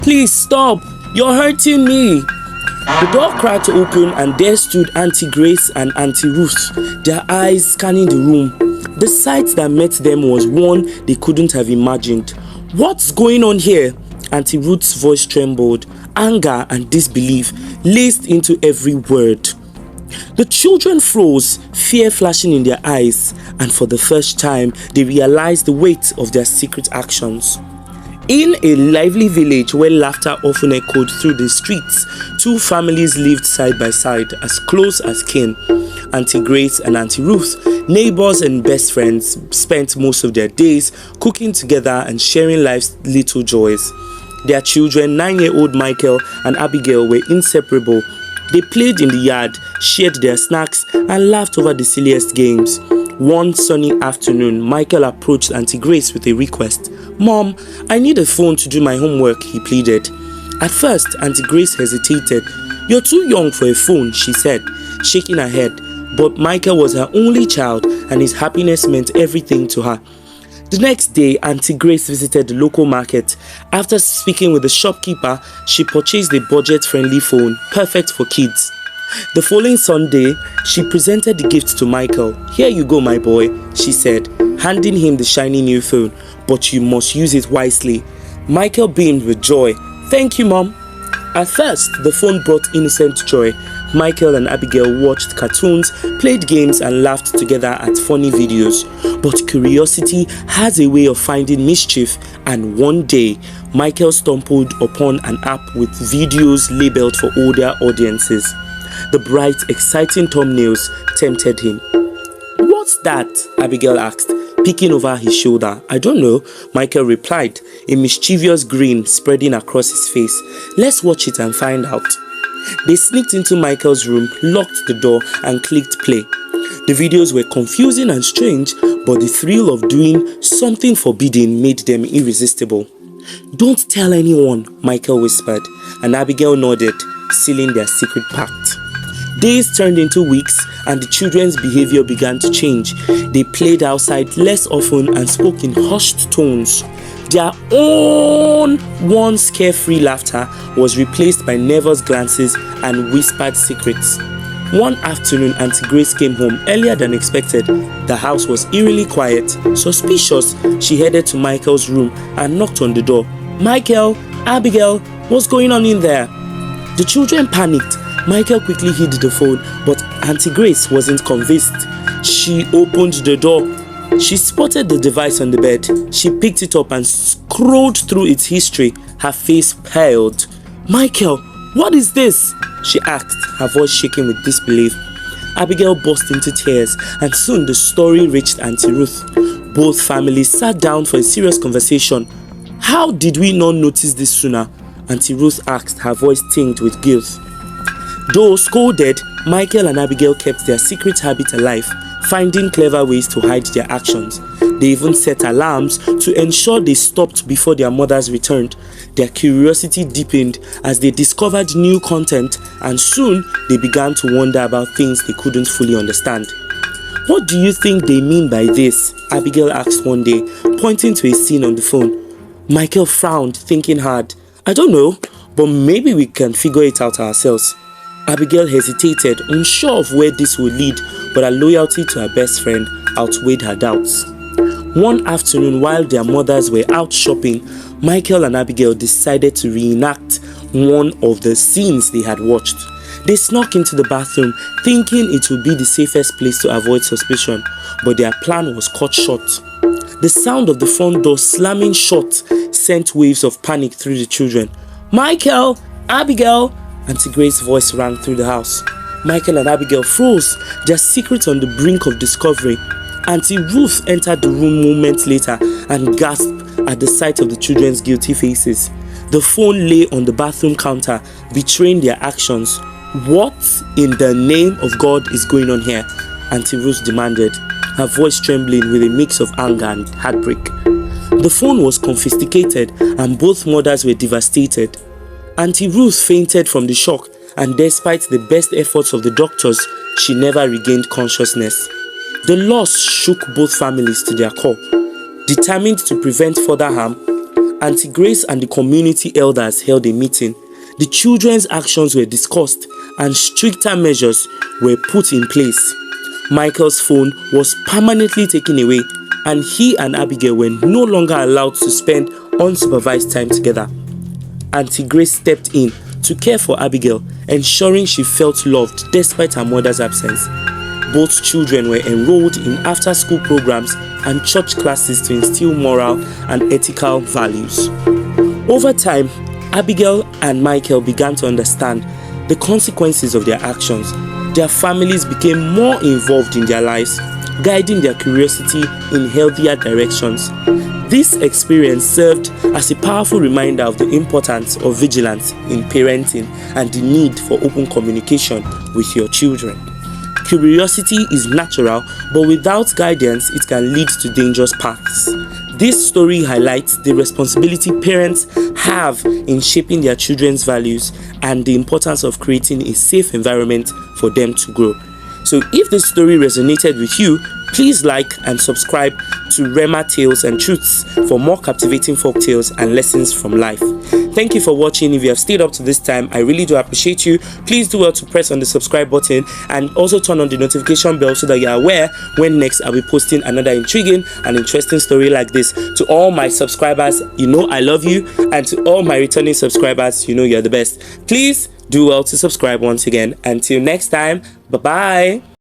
Please stop! You're hurting me! The door cracked open and there stood Auntie Grace and Auntie Ruth, their eyes scanning the room. The sight that met them was one they couldn't have imagined. What's going on here? Auntie Ruth's voice trembled, anger and disbelief laced into every word. The children froze, fear flashing in their eyes, and for the first time they realized the weight of their secret actions. In a lively village where laughter often echoed through the streets, two families lived side by side, as close as kin. Auntie Grace and Auntie Ruth, neighbors and best friends, spent most of their days cooking together and sharing life's little joys. Their children, 9-year-old Michael and Abigail, were inseparable. They played in the yard, shared their snacks, and laughed over the silliest games. One sunny afternoon, Michael approached Auntie Grace with a request. "Mom, I need a phone to do my homework," he pleaded. At first, Auntie Grace hesitated. "You're too young for a phone," she said, shaking her head. But Michael was her only child, and his happiness meant everything to her. The next day, Auntie Grace visited the local market. After speaking with the shopkeeper, she purchased a budget-friendly phone, perfect for kids. The following Sunday, she presented the gift to Michael. "Here you go, my boy," she said, handing him the shiny new phone. "But you must use it wisely." Michael beamed with joy. "Thank you, Mom." At first, the phone brought innocent joy. Michael and Abigail watched cartoons, played games, and laughed together at funny videos. But curiosity has a way of finding mischief, and one day, Michael stumbled upon an app with videos labeled for older audiences. The bright, exciting thumbnails tempted him. "What's that?" Abigail asked, peeking over his shoulder. "I don't know," Michael replied, a mischievous grin spreading across his face. "Let's watch it and find out." They sneaked into Michael's room, locked the door, and clicked play. The videos were confusing and strange, but the thrill of doing something forbidden made them irresistible. "Don't tell anyone," Michael whispered, and Abigail nodded, sealing their secret pact. Days turned into weeks, and the children's behavior began to change. They played outside less often and spoke in hushed tones. Their own once carefree laughter was replaced by nervous glances and whispered secrets. One afternoon, Auntie Grace came home earlier than expected. The house was eerily quiet. Suspicious, she headed to Michael's room and knocked on the door. "Michael, Abigail, what's going on in there?" The children panicked. Michael quickly hid the phone, but Auntie Grace wasn't convinced. She opened the door. She spotted the device on the bed. She picked it up and scrolled through its history. Her face paled. "Michael, what is this?" she asked, her voice shaking with disbelief. Abigail burst into tears, and soon the story reached Auntie Ruth. Both families sat down for a serious conversation. "How did we not notice this sooner?" Auntie Ruth asked, her voice tinged with guilt. Though scolded, Michael and Abigail kept their secret habit alive, finding clever ways to hide their actions. They even set alarms to ensure they stopped before their mothers returned. Their curiosity deepened as they discovered new content, and soon they began to wonder about things they couldn't fully understand. "What do you think they mean by this?" Abigail asked one day, pointing to a scene on the phone. Michael frowned, thinking hard. "I don't know, but maybe we can figure it out ourselves." Abigail hesitated, unsure of where this would lead, but her loyalty to her best friend outweighed her doubts. One afternoon, while their mothers were out shopping, Michael and Abigail decided to reenact one of the scenes they had watched. They snuck into the bathroom, thinking it would be the safest place to avoid suspicion, but their plan was cut short. The sound of the front door slamming shut sent waves of panic through the children. "Michael! Abigail!" Auntie Grace's voice rang through the house. Michael and Abigail froze, their secret on the brink of discovery. Auntie Ruth entered the room moments later and gasped at the sight of the children's guilty faces. The phone lay on the bathroom counter, betraying their actions. "What in the name of God is going on here?" Auntie Ruth demanded, her voice trembling with a mix of anger and heartbreak. The phone was confiscated and both mothers were devastated. Auntie Ruth fainted from the shock, and despite the best efforts of the doctors, she never regained consciousness. The loss shook both families to their core. Determined to prevent further harm, Auntie Grace and the community elders held a meeting. The children's actions were discussed and stricter measures were put in place. Michael's phone was permanently taken away, and he and Abigail were no longer allowed to spend unsupervised time together. Auntie Grace stepped in to care for Abigail, ensuring she felt loved despite her mother's absence. Both children were enrolled in after-school programs and church classes to instill moral and ethical values. Over time, Abigail and Michael began to understand the consequences of their actions. Their families became more involved in their lives, guiding their curiosity in healthier directions. This experience served as a powerful reminder of the importance of vigilance in parenting and the need for open communication with your children. Curiosity is natural, but without guidance, it can lead to dangerous paths. This story highlights the responsibility parents have in shaping their children's values and the importance of creating a safe environment for them to grow. So if this story resonated with you, please like and subscribe to Rema Tales and Truths for more captivating folk tales and lessons from life. Thank you for watching. If you have stayed up to this time, I really do appreciate you. Please do well to press on the subscribe button and also turn on the notification bell so that you are aware when next I'll be posting another intriguing and interesting story like this. To all my subscribers, you know I love you, and to all my returning subscribers, you know you're the best. Please do well to subscribe once again. Until next time, bye-bye.